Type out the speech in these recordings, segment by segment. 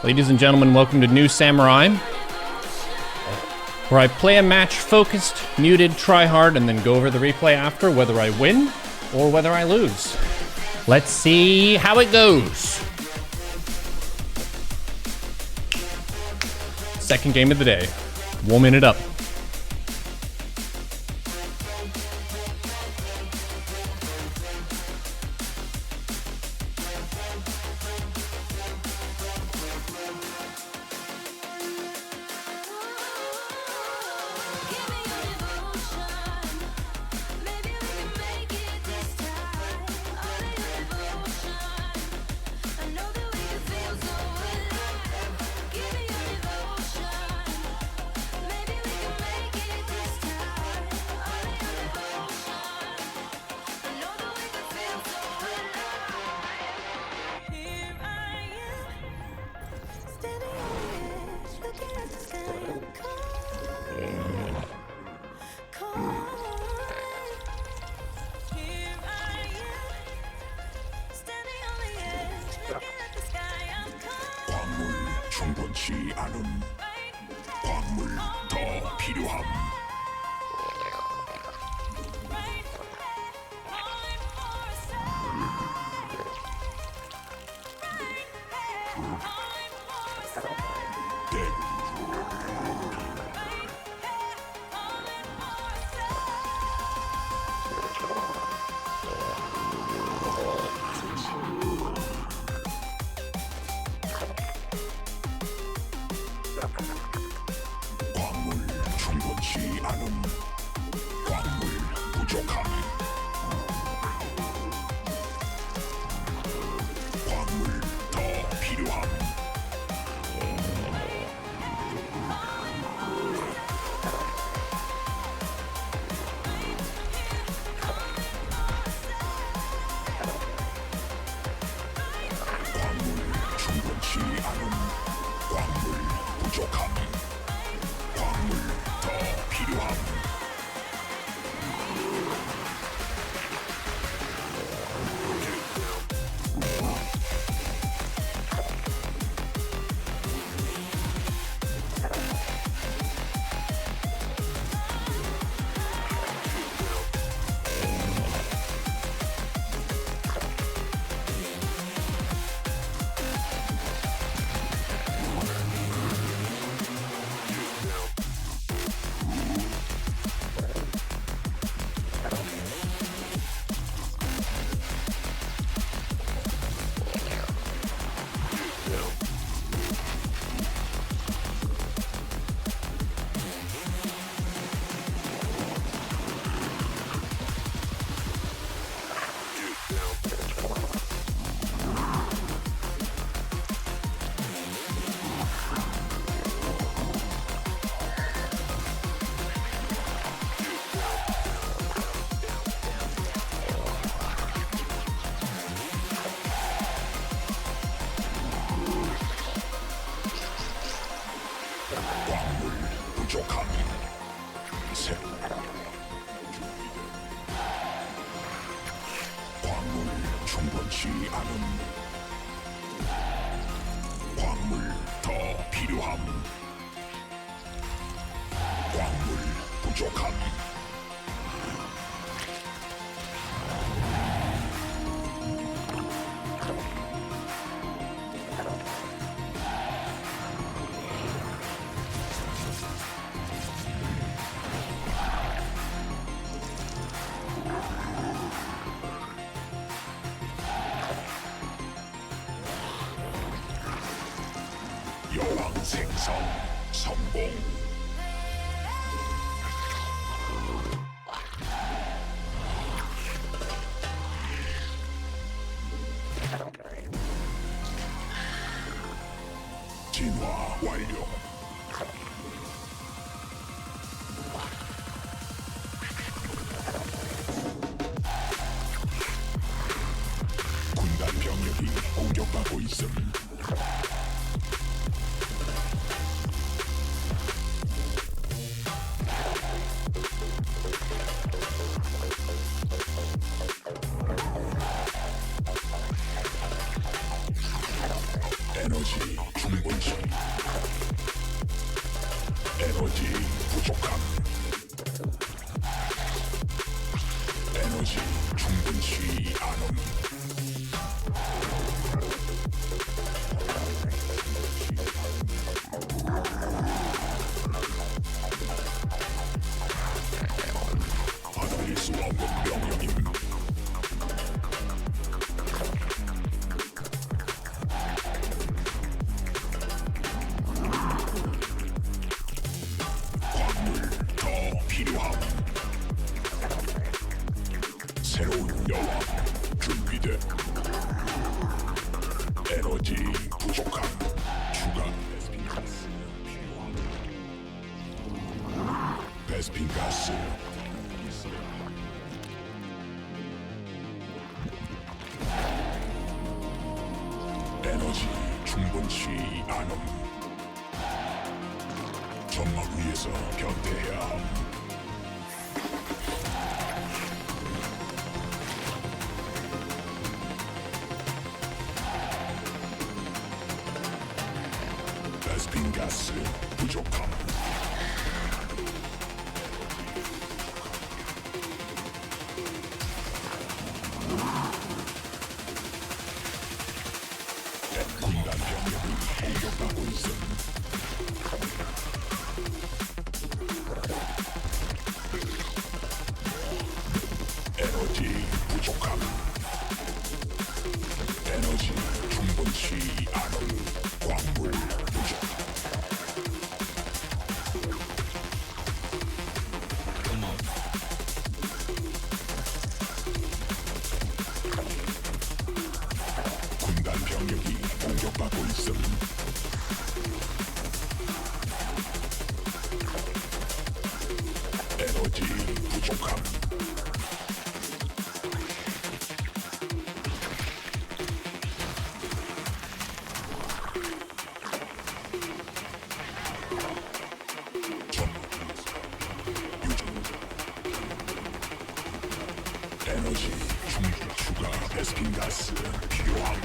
Ladies and gentlemen, welcome to New Samurai, where I play a match focused, muted, try hard, and then go over the replay after, whether I win or whether I lose. Let's see how it goes. Second game of the day. Warming it up. 충분치 않은 광물 더 필요함. 광물 충분치 않은 광물 부족함. 광물 더 필요함. 광물 충분치 않은 광물 부족함. 광물 더 필요함. 광물 부족함. 셋. 광물 충분치 않은 광물 더 필요함. 광물 부족함. 여왕 생성 성공. 진화 완료. 군단 병력이 공격받고 있음. 에너지 에너지 충분치 에너지 부족함 에너지 충분치 않음 받아들일 수 없는 명령임 광물 더 필요함 새로운 여왕 준비돼 에너지 부족함 추가 베스핀 가스 에너지 충분치 않음 점막 위에서 견뎌야 함 베스핀 가스 부족함 군단 병력이 공격받고 있음 에너지 부족함 에너지 충분치 않음 광물 부족 군단 병력이 공격받고 있음 에너지 부족함 에너지 추가 베스핀 가스 필요함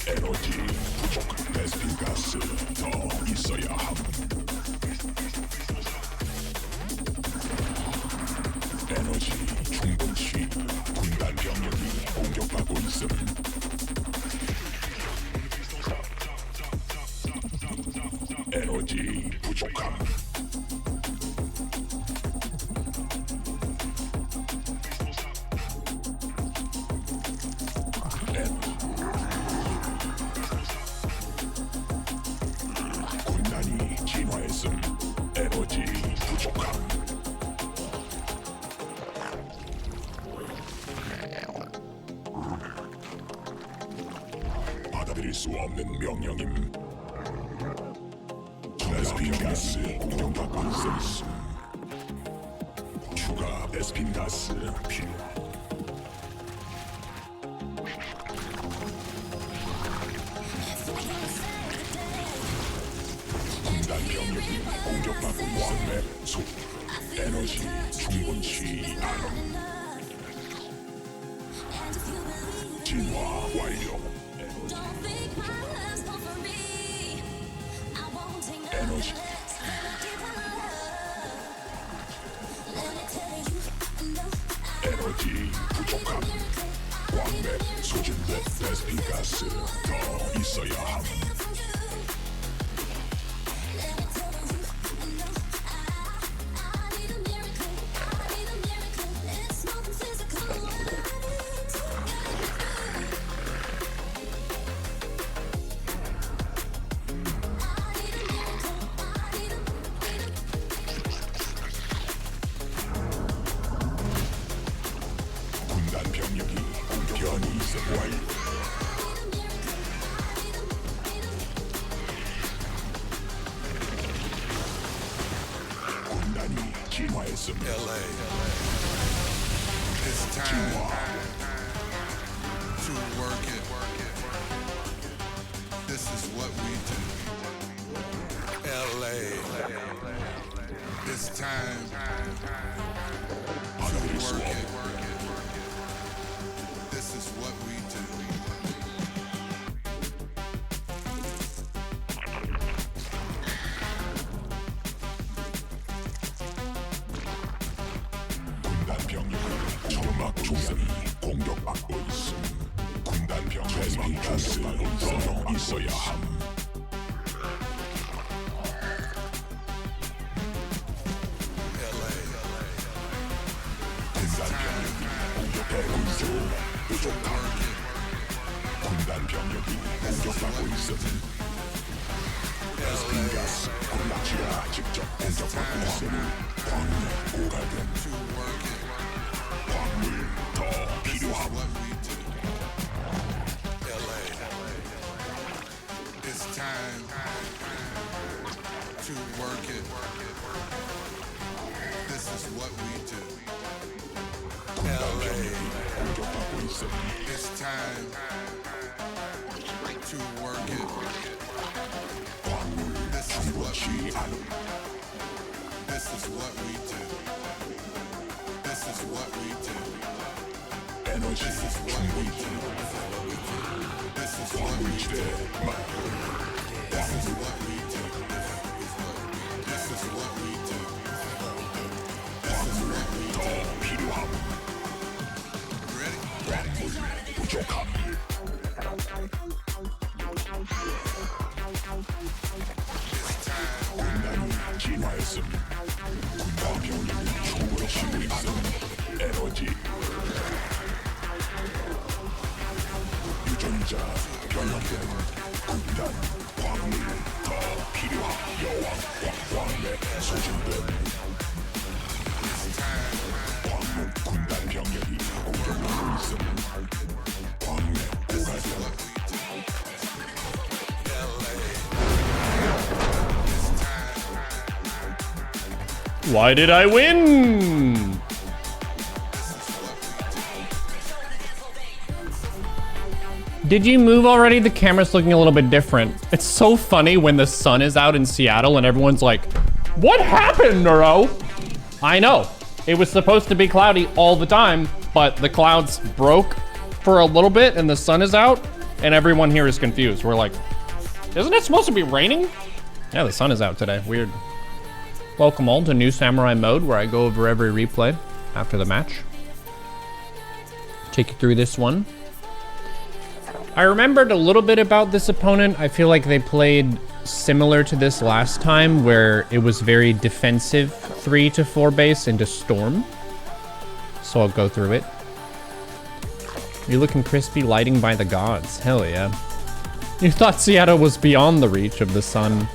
에너지 부족 베스핀 가스 더 있어야 함 에너지 충분치 군단 병력이 공격받고 있음 에너지 부족함 군단이 진화했음 에너지 부족함 받아들일 수 없는 명령임 베스핀 가스 공격받고 있음 추가 베스핀 가스 필요 군단 병력이 공격받고 왕맵 속 에너지 충분치 않음 진화 완료 에너지 에너지 부족함 왕맵 소진된 베스핀 가스 더 있어야 함 군단 병력이 공격변이 있어 완료 진화했음. LA. It's time to work it. This is what we do. LA. It's time to work it. This is what we do. 군단 병력이 점막 중앙이 공격받고 있음. 군단 병력이 공격받고 있어야 함. 군단 병력이 공격받고 있음. 에스핀가스 군락지가 직접 공격받고 있음. 광물 오가든 광물 더 필요함. It's time to work it. This is what we do. It's time to work it. This is what we do. This is what we do. This is what we do. Energy is what we do. This is what we do. This is what we do. This is what we do. This is what we do. 필요함. 부족함. 군단이 진화했음. 군단 병력이 총으로 쉬고 있음. 에너지. 유전자 변형된 군단 광물 더 필요함. 여왕 광맥 소진됨. 광물 군단 병력이 공격하고 있음. 광맥 오가슴. Why did I win? Did you move already? The camera's looking a little bit different. It's so funny when the sun is out in Seattle and everyone's like, what happened, Neuro? I know. It was supposed to be cloudy all the time, but the clouds broke for a little bit and the sun is out and everyone here is confused. We're like, isn't it supposed to be raining? Yeah, the sun is out today. Weird. Welcome all to New Samurai mode, where I go over every replay after the match. Take you through this one. I remembered a little bit about this opponent. I feel like they played similar to this last time, where it was very defensive 3 to 4 base into Storm. So I'll go through it. You're looking crispy, lighting by the gods. Hell yeah. You thought Seattle was beyond the reach of the sun.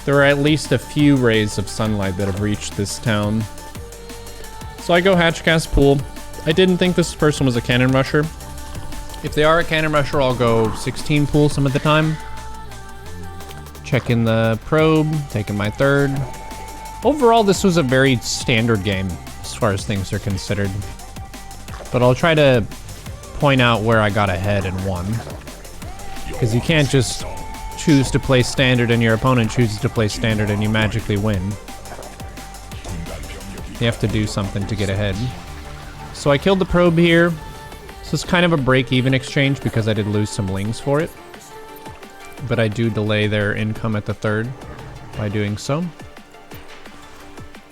There are at least a few rays of sunlight that have reached this town. So I go Hatchcast Pool. I didn't think this person was a Cannon Rusher. If they are a Cannon Rusher, I'll go 16 Pool some of the time. Checking the probe, taking my third. Overall, this was a very standard game as far as things are considered. But I'll try to point out where I got ahead and won. Because you can't just choose to play standard and your opponent chooses to play standard and you magically win. You have to do something to get ahead. So I killed the probe here. This is kind of a break-even exchange because I did lose some lings for it. But I do delay their income at the third by doing so.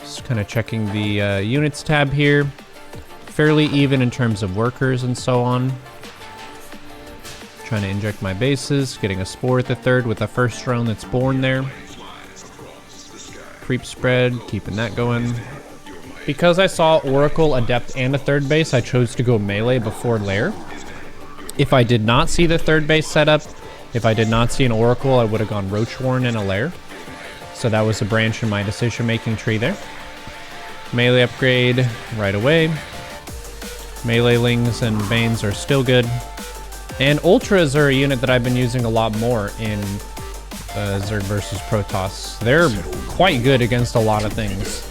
Just kind of checking the units tab here. Fairly even in terms of workers and so on. Trying to inject my bases, getting a spore at the third with the first drone that's born there. Creep spread, keeping that going. Because I saw Oracle, Adept, and a third base, I chose to go melee before Lair. If I did not see the third base setup, if I did not see an Oracle, I would have gone Roach Warren and a Lair. So that was a branch in my decision-making tree there. Melee upgrade right away. Melee Lings and Banes are still good. And Ultras are a unit that I've been using a lot more in Zerg versus Protoss. They're quite good against a lot of things.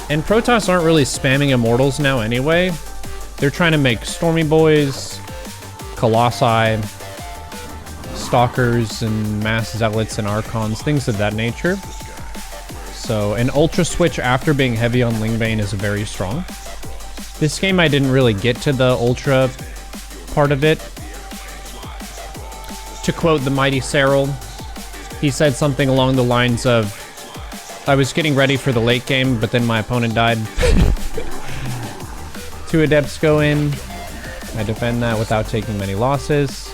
And Protoss aren't really spamming Immortals now anyway. They're trying to make Stormy Boys, Colossi, Stalkers, and Mass Zealots and Archons, things of that nature. So an ultra switch after being heavy on Lingbane is very strong. This game I didn't really get to the ultra part of it. To quote the mighty Cyril, he said something along the lines of, I was getting ready for the late game, but then my opponent died. 2 adepts go in. I defend that without taking many losses.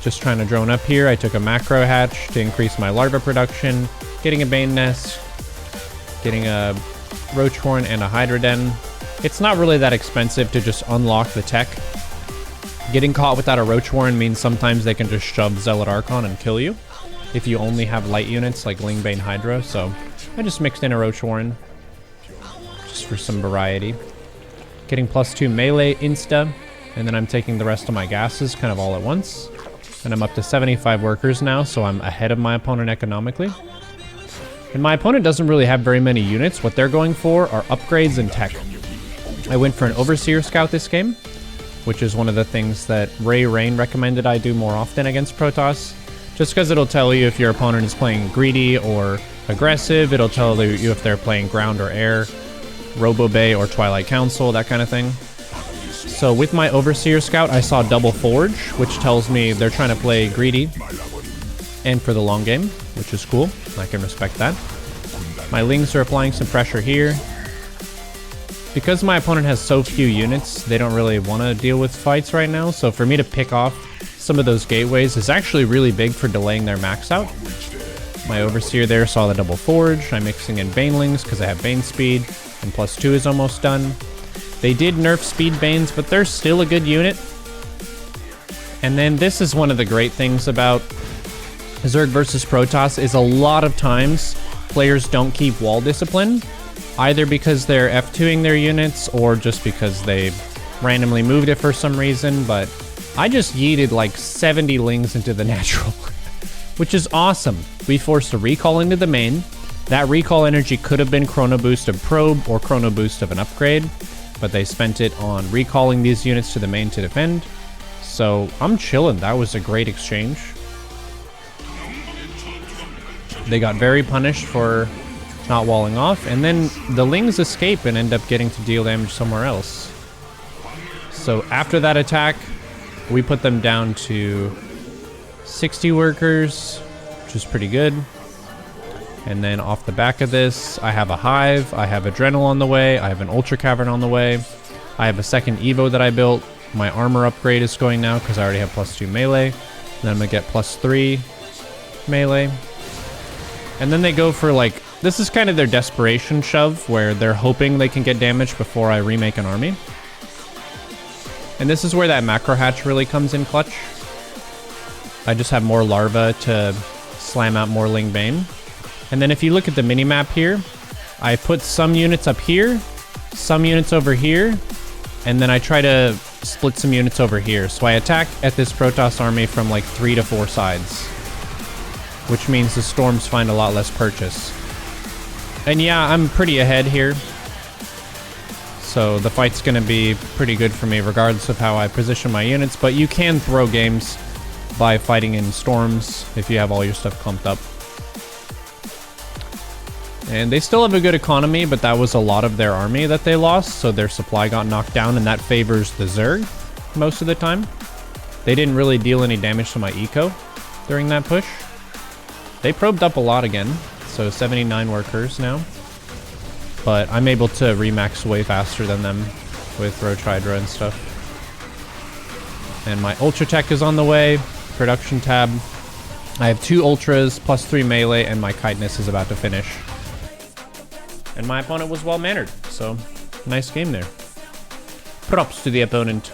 Just trying to drone up here. I took a macro hatch to increase my larva production, getting a bane nest, getting a roach horn and a hydra den. It's not really that expensive to just unlock the tech. Getting caught without a roach horn means sometimes they can just shove Zealot Archon and kill you if you only have light units like Lingbane Hydra, so I just mixed in a roach horn just for some variety. Getting +2 melee insta, and then I'm taking the rest of my gases kind of all at once. And I'm up to 75 workers now, so I'm ahead of my opponent economically. And my opponent doesn't really have very many units. What they're going for are upgrades and tech. I went for an Overseer Scout this game, which is one of the things that Ray Rain recommended I do more often against Protoss. Just because it'll tell you if your opponent is playing greedy or aggressive. It'll tell you if they're playing ground or air, Robo Bay or Twilight Council, that kind of thing. So with my Overseer Scout, I saw Double Forge, which tells me they're trying to play greedy and for the long game, which is cool. I can respect that. My Lings are applying some pressure here. Because my opponent has so few units, they don't really want to deal with fights right now. So for me to pick off some of those gateways is actually really big for delaying their max out. My Overseer there saw the Double Forge. I'm mixing in Banelings because I have Bane speed, and +2 is almost done. They did nerf speed Banes, but they're still a good unit. And then this is one of the great things about Zerg versus Protoss is a lot of times players don't keep wall discipline, either because they're F2ing their units or just because they randomly moved it for some reason, but I just yeeted like 70 Lings into the natural, which is awesome. We forced a recall into the main. That recall energy could have been Chrono Boost of Probe or Chrono Boost of an upgrade, but they spent it on recalling these units to the main to defend. So I'm chilling. That was a great exchange. They got very punished for not walling off, and then the Lings escape and end up getting to deal damage somewhere else. So after that attack, we put them down to 60 workers, which is pretty good. And then off the back of this, I have a Hive, I have Adrenal on the way, I have an Ultra Cavern on the way, I have a second Evo that I built. My armor upgrade is going now because I already have +2 melee. Then I'm going to get +3 melee. And then they go for like, this is kind of their desperation shove where they're hoping they can get damage before I remake an army. And this is where that macro hatch really comes in clutch. I just have more larva to slam out more Lingbane. And then if you look at the minimap here, I put some units up here, some units over here, and then I try to split some units over here. So I attack at this Protoss army from like 3 to 4 sides, which means the storms find a lot less purchase. And yeah, I'm pretty ahead here. So the fight's going to be pretty good for me regardless of how I position my units, but you can throw games by fighting in storms if you have all your stuff clumped up. And they still have a good economy, but that was a lot of their army that they lost, so their supply got knocked down, and that favors the Zerg most of the time. They didn't really deal any damage to my eco during that push. They probed up a lot again, so 79 workers now. But I'm able to remax way faster than them with Roach Hydra and stuff. And my Ultra Tech is on the way. Production tab. I have 2 Ultras, +3 melee, and my Chitinous is about to finish. And my opponent was well-mannered, so nice game there. Props to the opponent.